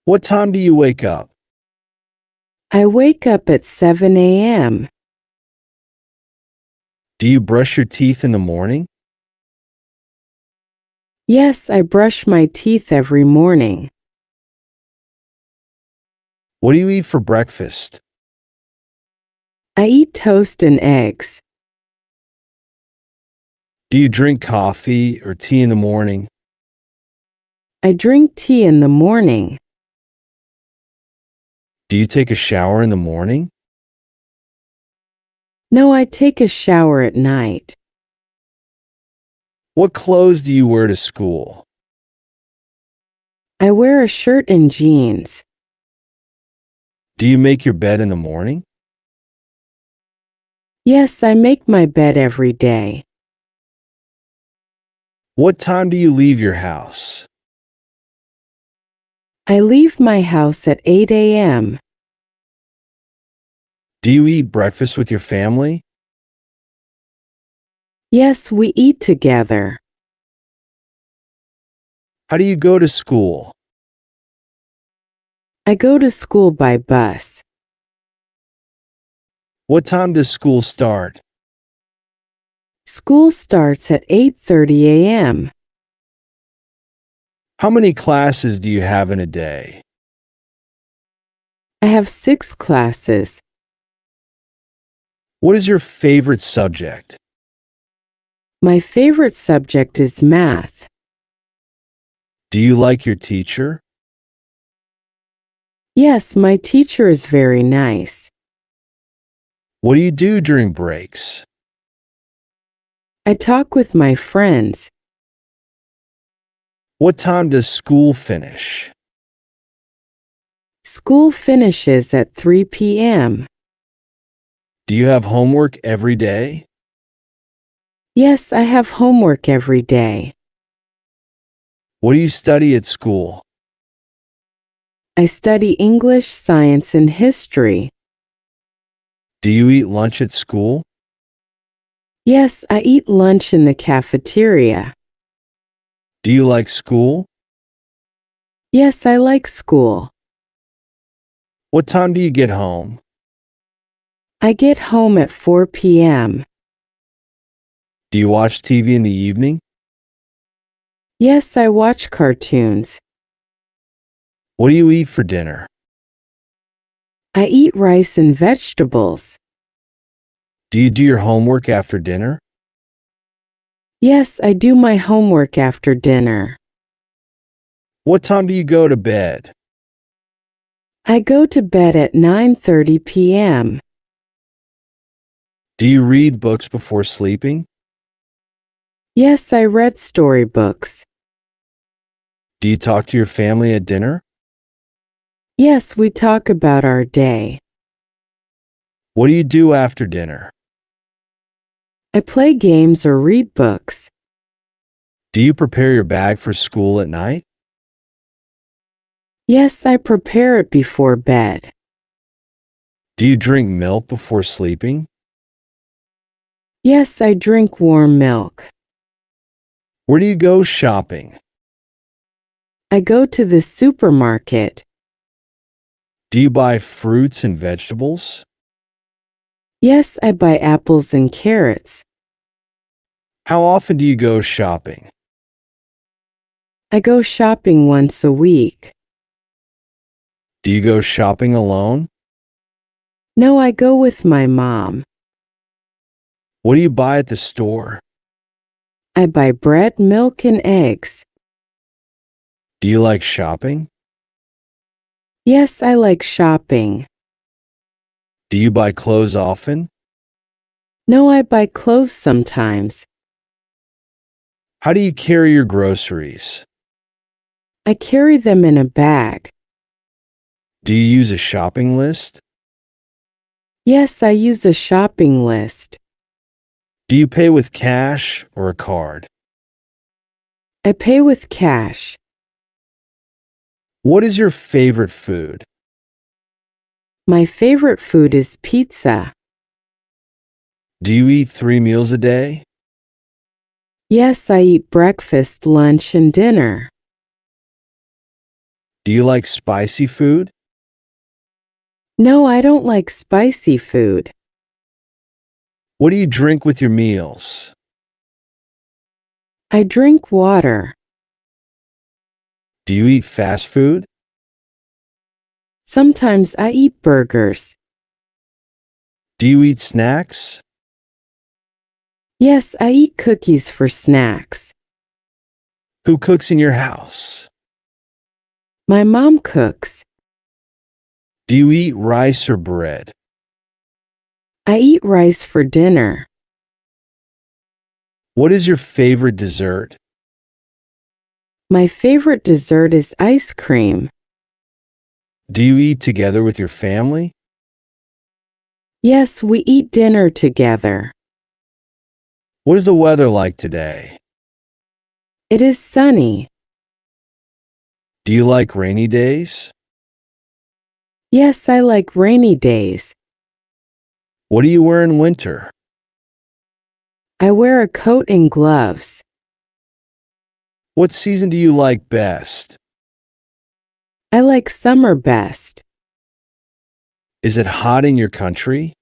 What time do you wake up? I wake up at 7 a.m. Do you brush your teeth in the morning? Yes, I brush my teeth every morning. What do you eat for breakfast? I eat toast and eggs. Do you drink coffee or tea in the morning? I drink tea in the morning. Do you take a shower in the morning? No, I take a shower at night. What clothes do you wear to school? I wear a shirt and jeans. Do you make your bed in the morning? Yes, I make my bed every day. What time do you leave your house? I leave my house at 8 a.m. Do you eat breakfast with your family? Yes, we eat together. How do you go to school? I go to school by bus. What time does school start? School starts at 8:30 a.m. How many classes do you have in a day? I have 6 classes. What is your favorite subject? My favorite subject is math. Do you like your teacher? Yes, my teacher is very nice. What do you do during breaks? I talk with my friends. What time does school finish? School finishes at 3 p.m. Do you have homework every day? Yes, I have homework every day. What do you study at school? I study English, science, and history. Do you eat lunch at school? Yes, I eat lunch in the cafeteria. Do you like school? Yes, I like school. What time do you get home? I get home at 4 p.m. Do you watch TV in the evening? Yes, I watch cartoons. What do you eat for dinner? I eat rice and vegetables. Do you do your homework after dinner? Yes, I do my homework after dinner. What time do you go to bed? I go to bed at 9:30 p.m. Do you read books before sleeping? Yes, I read storybooks. Do you talk to your family at dinner? Yes, we talk about our day. What do you do after dinner? I play games or read books. Do you prepare your bag for school at night? Yes, I prepare it before bed. Do you drink milk before sleeping? Yes, I drink warm milk. Where do you go shopping? I go to the supermarket. Do you buy fruits and vegetables? Yes, I buy apples and carrots. How often do you go shopping? I go shopping once a week. Do you go shopping alone? No, I go with my mom. What do you buy at the store? I buy bread, milk, and eggs. Do you like shopping? Yes, I like shopping. Do you buy clothes often? No, I buy clothes sometimes. How do you carry your groceries? I carry them in a bag. Do you use a shopping list? Yes, I use a shopping list. Do you pay with cash or a card? I pay with cash. What is your favorite food? My favorite food is pizza. Do you eat 3 meals a day? Yes, I eat breakfast, lunch, and dinner. Do you like spicy food? No, I don't like spicy food. What do you drink with your meals? I drink water. Do you eat fast food? Sometimes I eat burgers. Do you eat snacks? Yes, I eat cookies for snacks. Who cooks in your house? My mom cooks. Do you eat rice or bread? I eat rice for dinner. What is your favorite dessert? My favorite dessert is ice cream. Do you eat together with your family? Yes, we eat dinner together. What is the weather like today? It is sunny. Do you like rainy days? Yes, I like rainy days. What do you wear in winter? I wear a coat and gloves. What season do you like best? I like summer best. Is it hot in your country?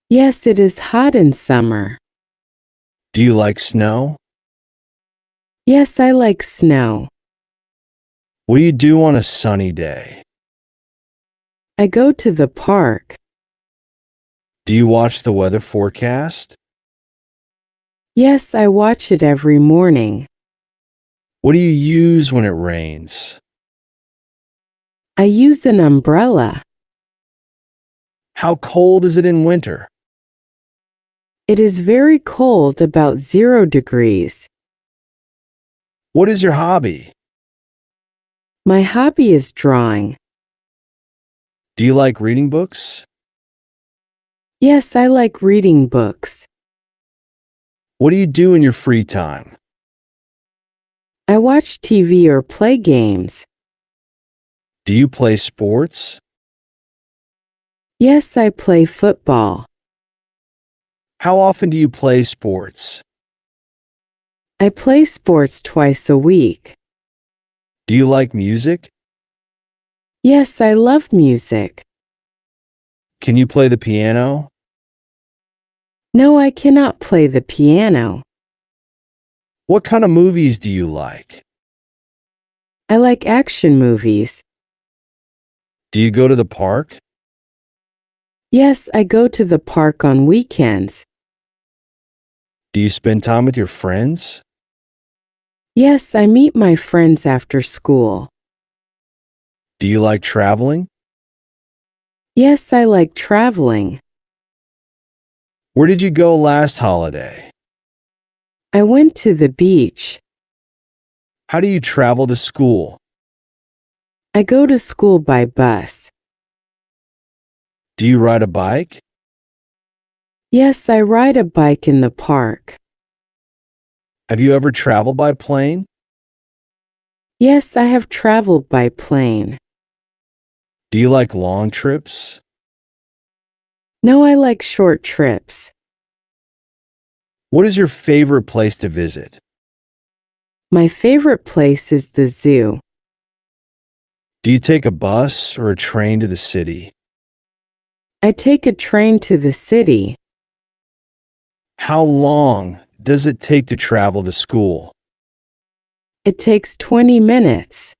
Yes, it is hot in summer. Do you like snow? Yes, I like snow. What do you do on a sunny day? I go to the park. Do you watch the weather forecast? Yes, I watch it every morning. What do you use when it rains? I use an umbrella. How cold is it in winter? It is very cold, about 0 degrees. What is your hobby? My hobby is drawing. Do you like reading books? Yes, I like reading books. What do you do in your free time? I watch TV or play games. Do you play sports? Yes, I play football. How often do you play sports? I play sports twice a week. Do you like music? Yes, I love music. Can you play the piano? No, I cannot play the piano. What kind of movies do you like? I like action movies. Do you go to the park? Yes, I go to the park on weekends. Do you spend time with your friends? Yes, I meet my friends after school. Do you like traveling? Yes, I like traveling. Where did you go last holiday? I went to the beach. How do you travel to school? I go to school by bus. Do you ride a bike? Yes, I ride a bike in the park. Have you ever traveled by plane? Yes, I have traveled by plane. Do you like long trips? No, I like short trips. What is your favorite place to visit? My favorite place is the zoo. Do you take a bus or a train to the city? I take a train to the city. How long does it take to travel to school? It takes 20 minutes.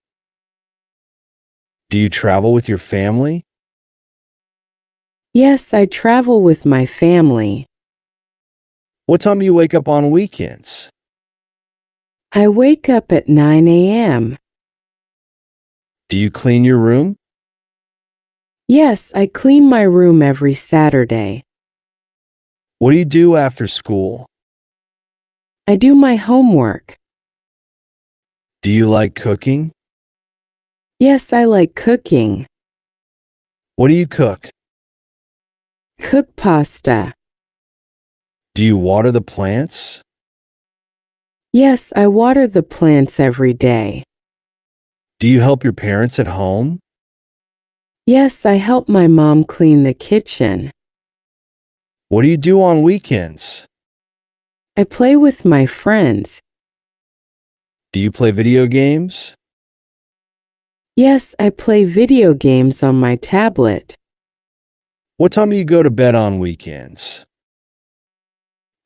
Do you travel with your family? Yes, I travel with my family. What time do you wake up on weekends? I wake up at 9 a.m. Do you clean your room? Yes, I clean my room every Saturday. What do you do after school? I do my homework. Do you like cooking? Yes, I like cooking. What do you cook? Cook pasta. Do you water the plants? Yes, I water the plants every day. Do you help your parents at home? Yes, I help my mom clean the kitchen. What do you do on weekends? I play with my friends. Do you play video games? Yes, I play video games on my tablet. What time do you go to bed on weekends?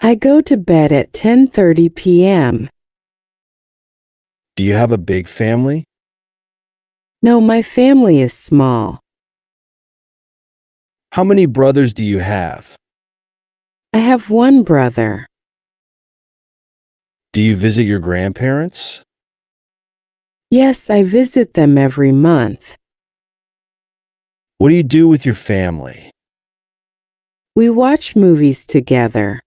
I go to bed at 10:30 p.m. Do you have a big family? No, my family is small. How many brothers do you have? I have one brother. Do you visit your grandparents? Yes, I visit them every month. What do you do with your family? We watch movies together.